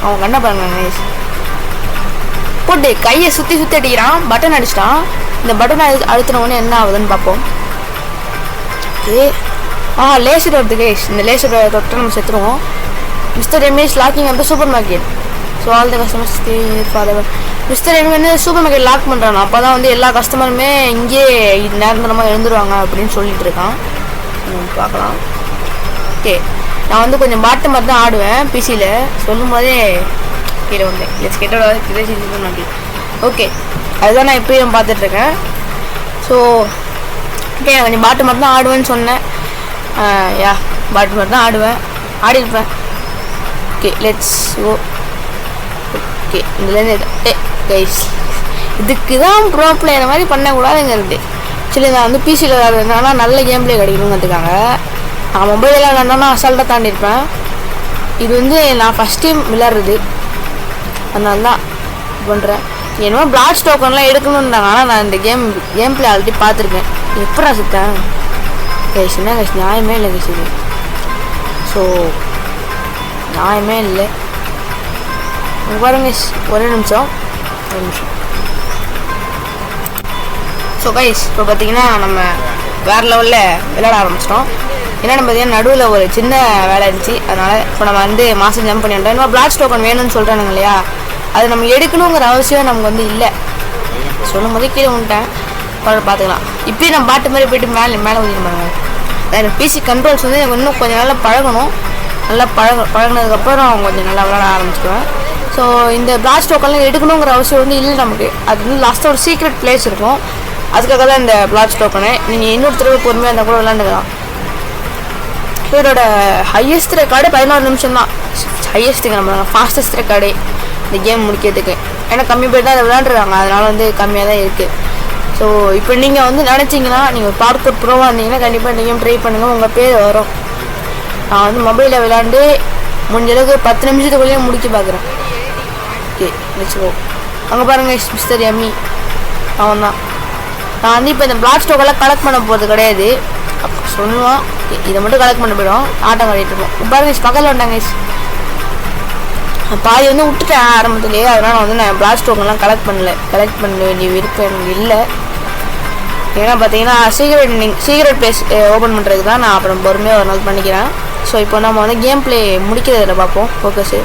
அவன் கண்ணை பாருங்க கைஸ். போட்டு கையை சுற்றி சுற்றி அடிக்கிறான். பட்டன் அடிச்சிட்டான். இந்த பட்டனை அழுத்தின உடனே என்ன ஆகுதுன்னு பார்ப்போம். ஓகே லேசர் வருது கைஸ். இந்த லேசர் தொட்டு நம்ம செத்துருவோம். Mister M is locking up the supermarket. So all the customers for mister M வந்து சூப்பர் மார்க்கெட் லாக் பண்ணுறாங்க. அப்போ தான் வந்து எல்லா கஸ்டமருமே இங்கே நேரந்தரமாக எழுந்துருவாங்க அப்படின்னு சொல்லிட்டு இருக்கான். பார்க்கலாம். ஓகே நான் வந்து கொஞ்சம் பாட்டு மாதிரி தான் ஆடுவேன் பிசியில். சொல்லும் போதே கீழே வந்தேன். Let's get out of this supermarket. Okay அதுதான் நான் இப்போயும் பார்த்துட்ருக்கேன். ஸோ ஓகே நான் கொஞ்சம் பாட்டு மாதிரி தான் ஆடுவேன்னு சொன்னேன். யா பாட்டு மாதிரி தான் ஆடிருப்பேன். Okay let's go. ஓகே இதுலேருந்து கைஸ் இதுக்கு தான் ப்ரோ பிளேயர் மாதிரி பண்ணக்கூடாதுங்கிறது. ஆக்சுவலி நான் வந்து பிசியில் விளையாடுறதுனால நல்ல கேம் பிளே கிடைக்கணுங்கிறதுக்காக நான் மொபைல் விளையாடுறேன்னா அசால்ட்டாக தாண்டிருப்பேன். இது வந்து நான் ஃபஸ்ட் டைம் விளையாடுறது, அதனால தான் பண்ணுறேன். என்னமோ பிளாட் டோக்கன்லாம் எடுக்கணுன்றாங்க. ஆனால் நான் இந்த கேம் பிளே ஆல்ரெடி பார்த்துருக்கேன். எப்படா சுத்தேன் கைஸ்? என்ன கைஸ் நியாயமே இல்லை கைஸ் இது. ஸோ நியாயமே இல்லை பாருங்க கைஸ். ஒரு நிமிஷம். ஸோ கைஸ் இப்போ பார்த்தீங்கன்னா நம்ம வேறு லெவலில் விளையாட ஆரம்பிச்சிட்டோம். என்னென்னு பார்த்தீங்கன்னா நடுவில் ஒரு சின்ன வேலை இருந்துச்சு. அதனால் இப்போ நம்ம வந்து மாதம் ஜம்ப் பண்ணிட்டோம். இன்னும் பிளாட் டோக்கன் வேணும்னு சொல்கிறானுங்க இல்லையா, அது நம்ம எடுக்கணுங்கிற அவசியம் நமக்கு வந்து இல்லை. சொல்லும் போதே கீழே விட்டேன். பார்த்துக்கலாம். இப்போயும் நான் பாட்டு மாதிரி போய்ட்டு மேலே ஊதிட்டு பாருங்க. எனக்கு பிசி கண்ட்ரோல்ஸ் வந்து எனக்கு இன்னும் கொஞ்சம் நல்லா பழகணும். நல்லா பழகினதுக்கப்புறம் கொஞ்சம் நல்லா விளையாட ஆரம்பிச்சிடுவேன். ஸோ இந்த பிளாட் டோக்கன்லாம் எடுக்கணுங்கிற அவசியம் வந்து இல்லை நமக்கு. அது வந்து லாஸ்ட்டாக ஒரு சீக்ரெட் பிளேஸ் இருக்கும். அதுக்காக தான் இந்த பிளாட் டோக்கனு. நீங்கள் இன்னொரு தடவை பொறுமையாக இருந்தால் கூட விளையாண்டுக்கலாம். இவரோட ஹையஸ்ட் ரெக்கார்டு 11 நிமிஷம் தான். ஹையஸ்ட்டுங்க நம்ம ஃபாஸ்டஸ்ட் ரெக்கார்டு இந்த கேம் முடிக்கிறதுக்கு. ஏன்னா கம்மி பேர் தான் அதை விளையாண்டுருக்காங்க. அதனால் வந்து கம்மியாக தான் இருக்குது. ஸோ இப்போ நீங்கள் வந்து நினச்சிங்கன்னா நீங்கள் பார்க்கர் ப்ரோவாக இருந்தீங்கன்னா கண்டிப்பாக நீங்கள் ட்ரை பண்ணுங்கள், உங்கள் பேர் வரும். நான் வந்து மொபைலில் விளையாண்டு முடிஞ்சளவுக்கு 10 நிமிஷத்துக்குள்ளேயே முடிக்க பார்க்குறேன். ஓகே வச்சுக்கோ. அங்கே பாருங்கள் மிஸ்டர் எம்மி அவன் தான். நான் வந்து இப்போ இந்த பிளாட் ஸ்டோக்கெல்லாம் கலெக்ட் பண்ண போகிறது கிடையாது. அப்போ சொல்லுவான் இதை மட்டும் கலெக்ட் பண்ண போயிடும். ஆட்டம் கட்டிகிட்டு இருக்கோம். பாருங்க பக்கத்தில் வந்தாங்க. பாதி வந்து விட்டுட்டேன் ஆரம்பத்துலேயே. அதனால் வந்து நான் பிளாட் ஸ்டோக்கெல்லாம் கலெக்ட் பண்ண வேண்டிய விருப்பம் எனக்கு இல்லை. ஏன்னா பார்த்தீங்கன்னா சீக்ரெட் பிளேஸ் ஓப்பன் பண்ணுறதுக்கு தான் நான் அப்புறம் பொறுமையாக ஒரு நாள் பண்ணிக்கிறேன். ஸோ இப்போ நம்ம வந்து கேம் பிளே முடிக்கிறதில்ல பார்ப்போம் ஃபோக்கஸு.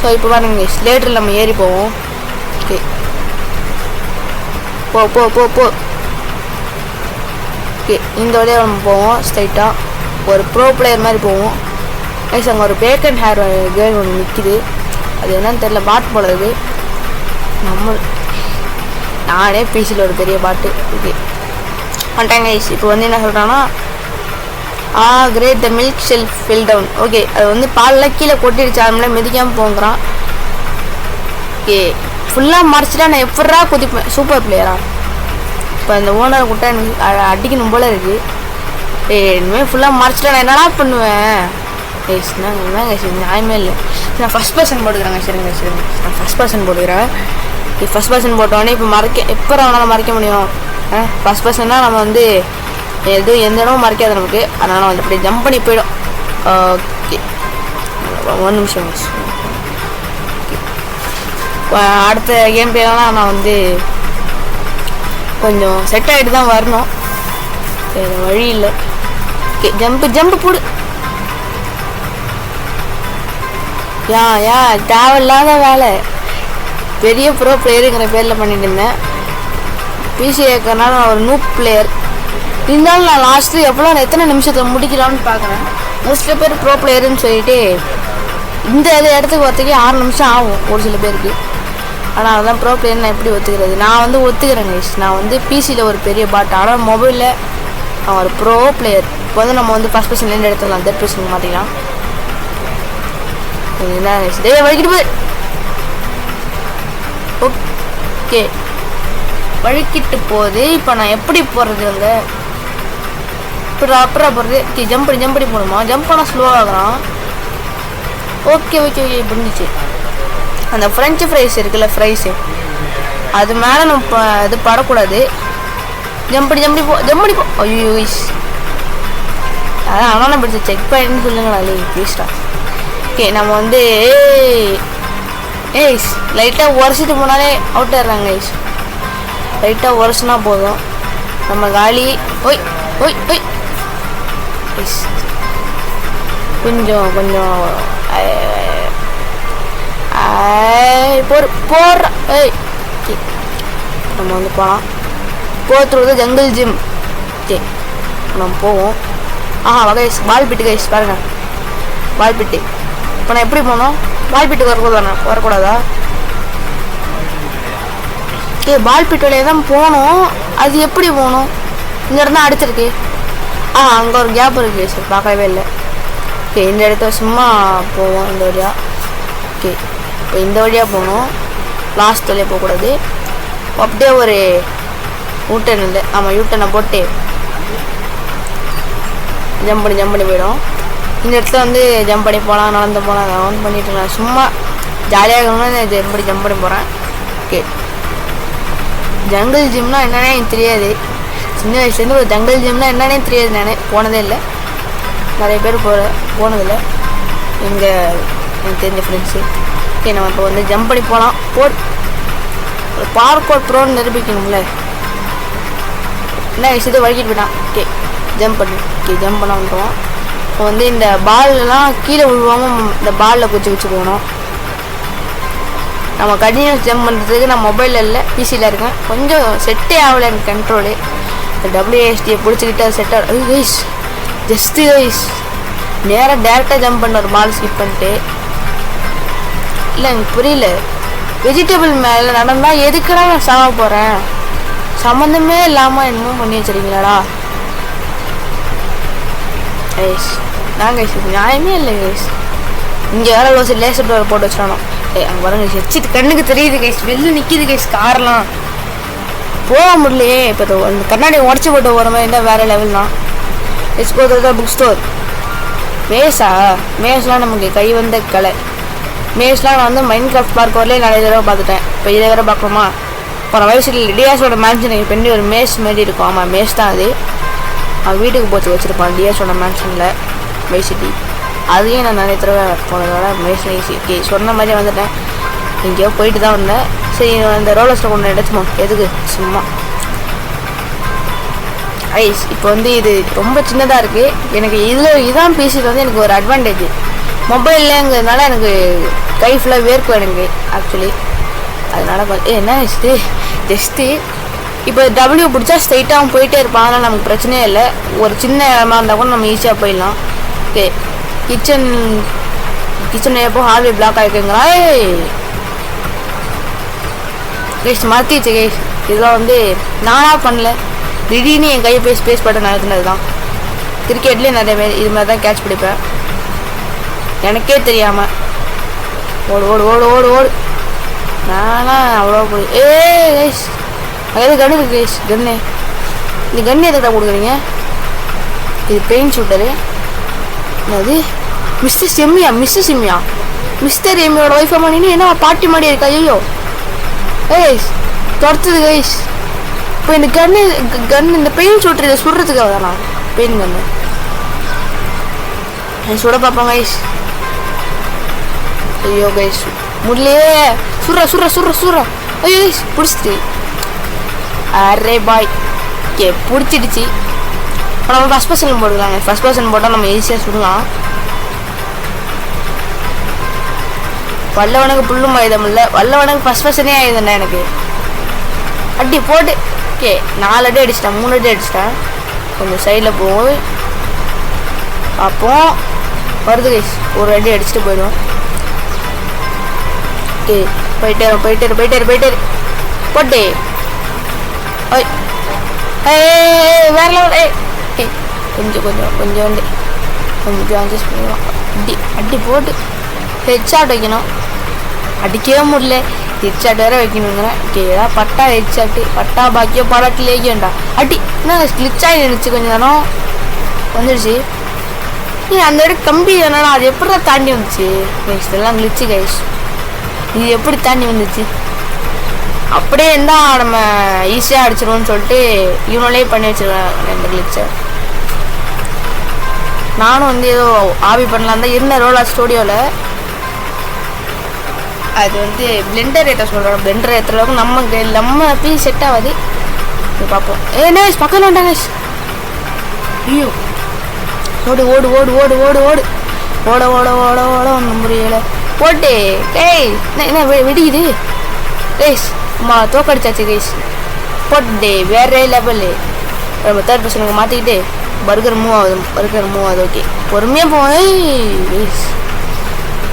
ஸோ இப்போ பாருங்க லேட்டரில் நம்ம ஏறி போவோம். ஓகே போ. ஓகே இந்த வழியாக நம்ம போவோம். ஸ்ட்ரைட்டாக ஒரு ப்ரோ பிளேயர் மாதிரி போவோம். கைஸ் அங்கே ஒரு பேக்கன் ஹேர் கேர்ள் ஒன்று நிற்கிது. அது என்னன்னு தெரில. பாட் போடுறது நானே பிசியில் ஒரு பெரிய பாட்டு. ஓகே வந்துட்டாங்க கைஸ். இப்போ வந்து என்ன சொல்கிறான்னா great the milk shelf fill down. Okay அது வந்து பாலெலாம் கீழே கொட்டிடுச்சு. அது மேலே மிதிக்காமல் போங்கிறான். ஓகே ஃபுல்லாக மறைச்சிட்டா நான் எப்படா குதிப்பேன். சூப்பர் பிளேயரா. இப்போ இந்த ஓனரை கூட்ட எனக்கு அடிக்கணும் போல் இருக்குது. இனிமேல் ஃபுல்லாக மறைச்சிட்டா நான் என்னடா பண்ணுவேன்? நியாயமே இல்லை. நான் ஃபஸ்ட் பர்சன் போட்டுக்கிறேங்க. சரிங்க நான் ஃபஸ்ட் பர்சன் போட்டுக்கிறேன். ஃபஸ்ட் பர்சன் போட்டோடனே இப்போ எப்போ அவனால் மறைக்க முடியும்? ஃபஸ்ட் பர்சன் தான் நம்ம வந்து எதுவும் எந்த இடமும் மறைக்காது நமக்கு. அதனால் வந்து அப்படியே ஜம்ப் பண்ணி போயிடும். ஓகே 1 நிமிஷம். அடுத்த கேம் பிளேலாம் நான் வந்து கொஞ்சம் செட் ஆகிட்டு தான் வரணும். வேறு வழி இல்லை. ஓகே ஜம்பு போடு. தேவையில்லாத வேலை. பெரிய ப்ரோ பிளேயருங்கிற பேரில் பண்ணிட்டு இருந்தேன். பிசி ஏக்கறனால நான் ஒரு நூப் பிளேயர். இருந்தாலும் நான் லாஸ்ட்டு எத்தனை நிமிஷத்தில் முடிக்கலாம்னு பார்க்குறேன். மோஸ்ட்லி பேர் ப்ரோ பிளேயருன்னு சொல்லிட்டு இந்த இடத்துக்கு வரத்துக்கே 6 நிமிஷம் ஆகும் ஒரு சில பேருக்கு. ஆனால் அதுதான் ப்ரோ பிளேயர் நான் எப்படி ஒத்துக்கிறது? நான் வந்து ஒத்துக்கிறேங்க. நான் வந்து பிசியில் ஒரு பெரிய பாட். ஆனால் மொபைலில் நான் ஒரு ப்ரோ பிளேயர். இப்போ வந்து நம்ம வந்து ஃபஸ்ட் பர்சன்லேருந்து எடுத்துக்கலாம். தேர்ட் பர்சன் மாற்றிக்கலாம். என்ன வழிக்கிட்டு போய் ஓகே வழுக்கிட்டு போகுது. இப்போ நான் எப்படி போகிறது? அங்கே அப்புறம் போகிறது. ஓகே ஜம்ப் பண்ணி போகணுமா? ஜம்ப் பண்ணால் ஸ்லோவாகிறான். ஓகே புரிஞ்சிச்சு. அந்த ஃப்ரெஞ்சு ஃப்ரைஸ் இருக்குல்ல, ஃப்ரைஸு அது மேலே நம்ம இது படக்கூடாது. ஜம்ப் பண்ணி போ. ஐயோ அதான் ஆனால் பிடிச்ச செக் பாயிண்ட்னு சொல்லுங்களா? இல்லை ப்ளீஸ்டா. ஓகே நம்ம வந்து ஏய்ஸ் லைட்டாக உரசிட்டு போனாலே அவுட் ஆயிடுறாங்க ஐஸ். லைட்டாக உரசுனா போதும் நம்ம காலி. ஓய் ஓய் ஓய் ஐஸ் கொஞ்சம் கொஞ்சம் போடுற. ஏய் நம்ம வந்து போகலாம். போகிறது ஜங்கிள் ஜிம். ஓகே நம்ம போவோம். கைஸ் பால் பிட்டு கைஸ் பாருங்க, பால் பிட்டு. இப்போ நான் எப்படி போகணும்? பால் பிட்டுக்கு வரக்கூடாதா? பால் பிட்டு வழியாக தான் போகணும். அது எப்படி போகணும்? இந்த இடம் தான் அடிச்சிருக்கு. அங்கே ஒரு கேப் இருக்கு சார், பார்க்கவே இல்லை. ஓகே இந்த இடத்துல சும்மா போவோம் இந்த வழியாக. ஓகே இப்போ இந்த வழியாக போகணும், லாஸ்ட் வழியாக போகக்கூடாது. அப்படியே ஒரு யூட்டன் இல்லை, ஆமாம் யூட்டனை போட்டு ஜம்ப் பண்ணி போயிடும். இந்த இடத்துல வந்து ஜம்ப் பண்ணி போகலாம், நடந்து போகலாம், ரவுண்ட் பண்ணிட்டு நான் சும்மா ஜாலியாக இருக்கணும்னு ஜம்ப் பண்ணி போகிறேன். ஓகே ஜங்கிள் ஜிம்னா என்னன்னே எனக்கு தெரியாது. சின்ன வயசுலேருந்து ஒரு ஜங்கிள் ஜிம்னா என்னன்னே தெரியாது. நான் போனதே இல்லை, நிறைய பேர் போனதில்லை எங்கள் எனக்கு தெரிஞ்ச ஃப்ரெண்ட்ஸு. ஓகே நம்ம இப்போ வந்து ஜம்ப் பண்ணி போகலாம். ஒரு பார்க்கோட் ப்ரோன்னு நிரூபிக்கணும்ல. என்ன விஷயத்தை வழுக்கிட்டு போயிட்டான். ஓகே ஜம்ப் பண்ணி ஜம்ப் பண்ண வந்துடுவோம். இப்போ வந்து இந்த பால்லாம் கீழே விழுவாமல் இந்த பாலில் குச்சி போகணும். நம்ம கண்டினியூஸ் ஜம்ப் பண்ணுறதுக்கு நான் மொபைலில் இல்லை பிசியில் இருக்கேன். கொஞ்சம் செட்டே ஆகலை எனக்கு கண்ட்ரோலு. இந்த WASD பிடிச்சிக்கிட்டு அது செட் ஆகும். கைஸ் ஜஸ்ட்டு கைஸ் நேராக டேரெக்டாக ஜம்ப் பண்ண ஒரு பால் ஸ்கிப் பண்ணிட்டு. இல்லை எனக்கு புரியல, வெஜிடபிள் மேலே நடந்தால் எதுக்குடா நான் சாக போகிறேன்? சம்மந்தமே இல்லாமல் என்னமோ பண்ணி வச்சுருக்கீங்களாடா கைஸ். நான் கைஸ் நியாயமே இல்லை கைஸ். இங்கே வேறு லேசர் டோர் போட்டு வச்சிடணும். அங்கே பாருங்க வச்சுட்டு கண்ணுக்கு தெரியுது கைஸ், வெளில நிற்கிது கைஸ் கார்லாம். போக முடியலையே. இப்போ அந்த கண்ணாடி உடச்சி போட்டு போகிற மாதிரி இருந்தால் வேறு லெவல் தான். எஸ் போகிறது புக் ஸ்டோர். மேஸ்லாம் நமக்கு கை வந்த கலை. மேஸ்லாம் நான் வந்து மைண்ட் கிராஃப்ட் பார்க் வரலேயே நிறைய தடவை பார்த்துட்டேன். இப்போ இதை வேறு பார்க்கணுமா? போன வயசில் டியாஸோட மேன்ஷன் எனக்கு பெண்ணி ஒரு மேஸ் மாரி இருக்கும். ஆமாம் மேஸ் தான் அது. அவன் வீட்டுக்கு போச்சு வச்சுருப்பான் டியாஸோட மேன்ஷனில் வைசிட்டி. அதையும் நான் நிறைய தடவை போனதோட மேஸ்ல சொன்ன மாதிரி வந்துட்டேன். எங்கேயோ போயிட்டு தான் வந்தேன். சரி அந்த ரோலர்ஸில் கொண்டு எடுத்துமா எதுக்கு சும்மா ஐஸ். இப்போ வந்து இது ரொம்ப சின்னதாக இருக்குது எனக்கு. இதான் பிசியில் வந்து எனக்கு ஒரு அட்வான்டேஜ். மொபைல்லேங்கிறதுனால எனக்கு கை ஃபுல்லாக வேர்க்கும் எனக்கு ஆக்சுவலி. அதனால் என்ன இது ஜஸ்ட்டு இப்போ W பிடிச்சா ஸ்ட்ரைட்டாக போயிட்டே இருப்பான். அதனால் நமக்கு பிரச்சனையே இல்லை. ஒரு சின்ன இடமா இருந்தால் கூட நம்ம ஈஸியாக போயிடலாம். ஓகே கிச்சன் எப்போ ஹார்ட்வேர் பிளாக் ஆகிருக்குங்களா? கைஸ் மாற்றிடுச்சு கைஸ். இதெல்லாம் வந்து நானாக பண்ணல, திடீர்னு என் கையை போய் ஸ்பேஸ் பட்டன் நடத்துனது தான். கிரிக்கெட்லேயும் நிறைய பேர் இது மாதிரி தான் கேட்ச் பிடிப்பேன் எனக்கே தெரியாமல். ஓடு ஓடு ஓடு ஓடு ஓடு. நானா அவ்வளோ போய் கைஸ் எது கன்று இருக்கு கைஸ். கன்று இந்த கன்று எதுக்கிட்ட கொடுக்குறீங்க? இது பெயிண்ட் ஷூட்டரு. அது மிஸ்டர் சிம்மியா மிஸ்டர் எம்மியோட ஒய்ஃப் அம்மா. நீ என்ன பாட்டி மாடி இருக்கா? ஐயோ கைஸ் துரத்துது கைஸ். இப்போ இந்த கன்று இந்த பெயிண்ட் ஷூட்டர் இதை சுடுறதுக்காக தானா? பெயிண்ட் கன்று சுட பார்ப்போம் கைஸ். ஐயோ கைஸ் முடியலையே. சுடுறா. ஐயோ கைஸ் பிடிச்சிட்டு. அரே பாய் பிடிச்சிடுச்சு. நம்ம ஃபஸ்ட் பர்சன் போட்டுக்கலாங்க. ஃபஸ்ட் பர்சன் போட்டால் நம்ம ஈஸியாக சுடலாம். வல்லவனுக்கு புல்லும் ஆயுதம் இல்லை, வல்லவனுக்கு ஃபஸ்ட் பர்சனே ஆயுதம்டா எனக்கு. அடி போட்டு. ஓகே 4 அடி அடிச்சிட்டேன், 3 அடி அடிச்சிட்டேன். கொஞ்சம் சைடில் போகும் அப்போ வருது கைஸ். ஒரு அடி அடிச்சுட்டு போயிடும். ஓகே போயிட்டாரு போட்டே. ஓய் வேற லெவல். கொஞ்சம் வந்து கொஞ்சம் அட்ஜஸ்ட் பண்ணுவோம். அடி போட்டு ஹெட்ஷாட் வைக்கணும். அடிக்கவே முடியல, ஹெட்ஷாட் வேறு வைக்கணுங்கிறேன். ஓகே ஏதாவது பட்டா ஹெட்ஷாட்டு பட்டா பாக்கியம் படத்துலேயேண்டா அடி. என்ன கிளிச்சாகி இருந்துச்சு கொஞ்சம் நேரம் வந்துடுச்சு. அந்த இடம் கம்பி என்னன்னா அது எப்படி தான் தாண்டி வந்துச்சு கைஸ்? இதெல்லாம் கிளிச்சு கைஸ். இது எப்படி தாண்டி வந்துச்சு? அப்படியே இருந்தால் நம்ம ஈஸியாக அடிச்சிடுவோம்னு சொல்லிட்டு இவனாலே பண்ணி வச்சிருவேன் இந்த கிளிச்சை. நானும் வந்து ஏதோ ஆவி பண்ணலாம் தான் இருந்த ரோலர் ஸ்டூடியோவில். அது வந்து பிளெண்டர் ஏற்ற சொல்கிறோம். பிளெண்டர் ஏற்றுற அளவுக்கு நம்ம பீஸ் செட் ஆகாது. பார்ப்போம். நேஷ் பக்கத்தில் வந்துட்டாங்க. ஐயோ ஓடு ஓடு ஓடு ஓடு ஓடு ஓடு ஓட ஓட ஓட ஓட முடியல போட்டு. டேய் என்ன வெடிக்குது கைஸ். அம்மா தோக்கடிச்சாச்சு கைஸ். போட்டு வேற லெவலு. நம்ம தேர்ட் பர்சனுக்கு மாற்றிக்கிட்டு பர்கர் மூவ் ஆகுது. ஓகே பொறுமையாக போய்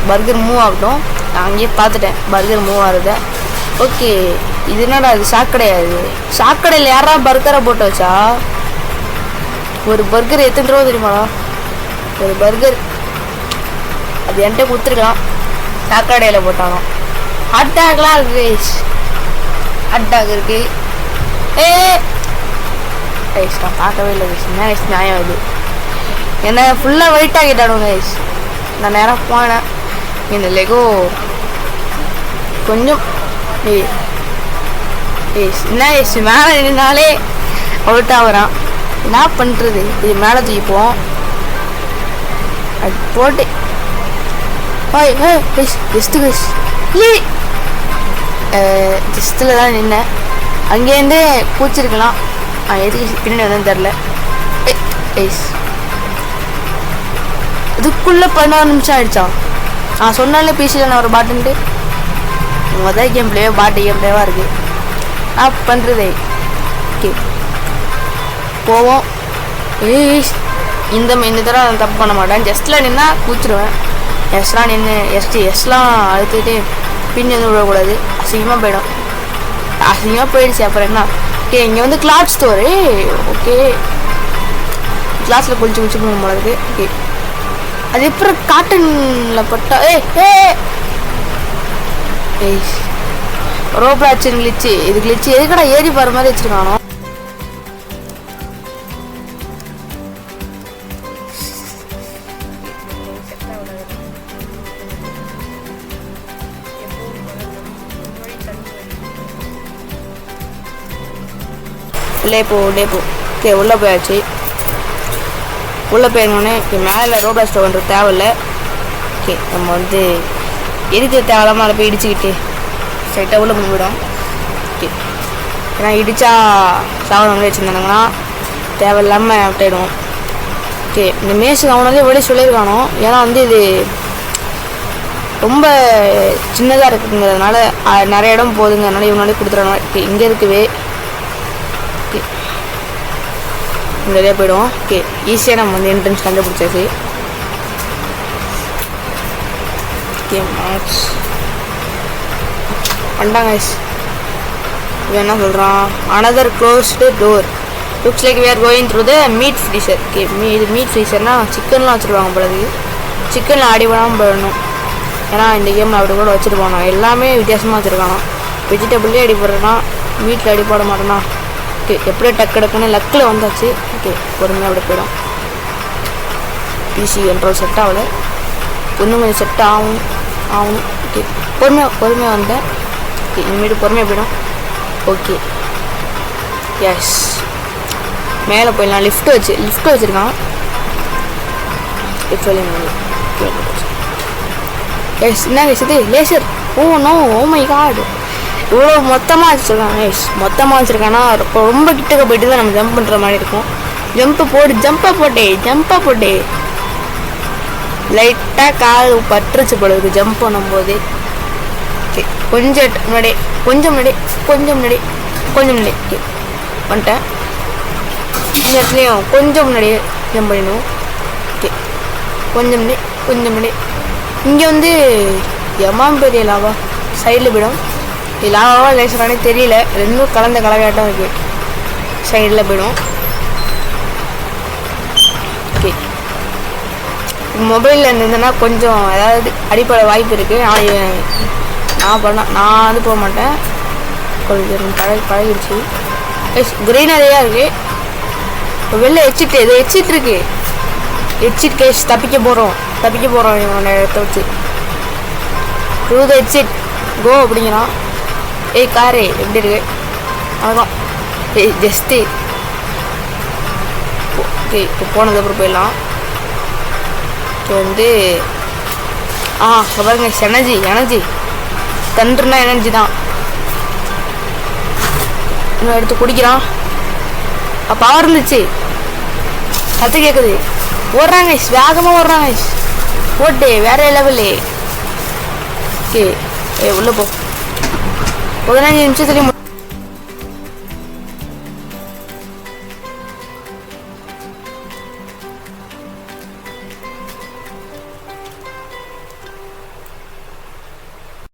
பர்கர் மூவ் ஆகட்டும். நான் அங்கேயே பார்த்துட்டேன் பர்கர் மூவ் ஆகுறத. ஓகே இது என்னடா அது சாக்கடையாது. சாக்கடையில் யாரா பர்கரை போட்டு வச்சா? ஒரு பர்கர் எத்தனை ரூபா தெரியுமாடா? ஒரு பர்கர் அது என்கிட்ட கொடுத்துருக்கலாம். சாக்கடையில் போட்டாலும் ஹாட் டாக்லாம் இருக்கு கைஸ். ஹாட் டாக் இருக்கு. கைஸ் நான் பார்க்கவே இல்லை கைஸ். என்ன கைஸ் நியாயம் இது? என்ன ஃபுல்லாக வெயிட் ஆகிட்டானுங்க கைஸ். நான் நேராக போனேன். இந்த லெகோ கொஞ்சம் என்ன கைஸ் மேலே நின்னாலே அவுட் ஆகிறான். என்ன பண்ணுறது? இது மேலே தூக்கிப்போம். அது போட்டு ஜஸ்ட்டு கைஸ் ஜஸ்ட்டில் தான் நின்னேன். அங்கேருந்தே பூச்சிருக்கலாம். எதுக்கு பின்னாடி வந்தேன்னு தெரில. இதுக்குள்ளே 16 நிமிஷம் ஆகிடுச்சா? நான் சொன்னாலே பிசியில் நான் ஒரு பாட்டுன்ட்டு முதல் கேம் பிளேயோ பாட்டு கேம் பிளேவாக இருக்குது. நான் பண்ணுறதே ஓகே போவோம். இந்த தடவை நான் தப்பு பண்ண மாட்டேன். ஜஸ்ட்டில் நின்னா கூச்சிடுவேன். எஸ்லாம் நின்று எஸ்லாம் அழுத்துக்கிட்டு பின் வந்து விடக்கூடாது. அசிங்கமாக போயிடும். அசிங்கமாக போயிடுச்சு. அப்புறம் என்ன? ஓகே இங்கே வந்து கிளாத் ஸ்டோரு. ஓகே கிளாஸில் குளிச்சு போகணும் போல இருக்குது. ஓகே அது எப்படி காட்டனில் பட்டா? ரோப்ளாச்சு கிளிச்சு. இது கிளிச்சு எதுக்கடா ஏறி போகிற மாதிரி வச்சுருக்கானோ? லேப்போ ஓகே உள்ளே போயாச்சு. உள்ளே போயிருந்தோடனே ஓகே மேலே ரோப்ளாக் ஸ்டோர் பண்ணுறது தேவையில்லை. ஓகே நம்ம வந்து எதுக்கு தேவையில்லாமல் அதை போய் இடிச்சுக்கிட்டு ஸ்ட்ரைட்டாக உள்ளே போய்விடும். ஓகே ஏன்னா இடித்தா சாவணங்களே வச்சுருந்தானுங்கன்னா தேவையில்லாமல் விட்டுடும். ஓகே இந்த மேஸுக்கு அவனாலே வெளியே சொல்லியிருக்கானோ. ஏன்னா வந்து இது ரொம்ப சின்னதாக இருக்குங்கிறதுனால நிறைய இடம் போகுதுங்கிறதுனால இவனாலே கொடுத்துறாங்க. ஓகே இங்கே இருக்குவே. ஓகே நிறையா போய்டும். ஓகே ஈஸியாக நம்ம வந்து என்ட்ரன்ஸ் கண்டுபிடிச்சாச்சு. ஓகே மேட்ச் பண்ணிட்டாங்க. இவன் என்ன சொல்கிறான்? Another closed door looks like we are going through the meat freezer. Okay இது மீட் ஃப்ரீசர்னால் சிக்கன்லாம் வச்சுருவாங்க போலது. சிக்கனில் அடிபடாமல் போயிடணும். ஏன்னா இந்த கேமில் அப்படி கூட வச்சுட்டு போனோம். எல்லாமே வித்தியாசமாக வச்சுருக்காங்க. வெஜிடபிள்லேயே அடிபடுறேன்னா மீட்டில் அடிபட மாட்டேன்னா. ஓகே எப்படியே டக்குன்னு லக்கில் வந்தாச்சு. ஓகே பொறுமையாக அப்படி போயிடும். பிசி கண்ட்ரோல் செட் ஆகலை. இன்னும் கொஞ்சம் செட் ஆகும். ஓகே பொறுமையாக வந்தேன். ஓகே இனிமேட்டு பொறுமையாக போயிடும். ஓகே எஸ் மேலே போயிடலாம். லிஃப்ட் வச்சுருக்கான். லிஃப்ட் வழி எஸ் என்ன இது லேசர். நோ மை காட் இவ்வளோ மொத்தமாக வச்சுருக்காங்க. மொத்தமாக வச்சுருக்காங்கன்னா ரொம்ப கிட்டக்க போயிட்டு தான் நம்ம ஜம்ப் பண்ணுற மாதிரி இருக்கும். ஜம்ப்பாக போட்டே லைட்டாக கால் பட்டுருச்சு போல இருக்குது ஜம்ப் பண்ணும்போது. ஓகே கொஞ்சம் முன்னாடி ஓகே வந்துட்டேன். இந்த இடத்துலையும் கொஞ்சம் முன்னாடியே ஜம்ப் பண்ணிடணும். ஓகே கொஞ்சம் முன்னாடி இங்கே வந்து எமாம் பெரிய லாவா சைடில் போயிடும். இது லாவாவா லேசரானே தெரியல. ரெண்டும் கலந்த கலவையாட்டம் இருக்குது. சைடில் போயிடும். ஓகே மொபைலில் இருந்ததுன்னா கொஞ்சம் ஏதாவது அடிப்படை வாய்ப்பு இருக்குது. நான் வந்து போக மாட்டேன். கொஞ்சம் பழகிடுச்சு. கிரீன் நிறையா இருக்குது. இப்போ வெளில எச்சிட்டு இருக்கு. எச்சிட் கேஸ் தப்பிக்க போகிறோம் இவனை இடத்த வச்சு. த்ரூ த எச்சிட் கோ அப்படிங்கிறான். காரே எப்படி இருக்கு? அதுதான் ஜஸ்ட்டு ஓகே இப்போ போனதுக்கப்புறம் போயிடலாம். இப்போ வந்து பாருங்க எனர்ஜி தண்டுனா எனர்ஜி தான். இன்னும் எடுத்து குடிக்கிறான். பவர் இருந்துச்சு. சத்து கேட்குது. ஓடுறாங்க வேகமாக ஓடுறாங்க. போட்டு வேற லெவலு. ஓகே உள்ள போ. 15 நிமிஷத்துலேயும்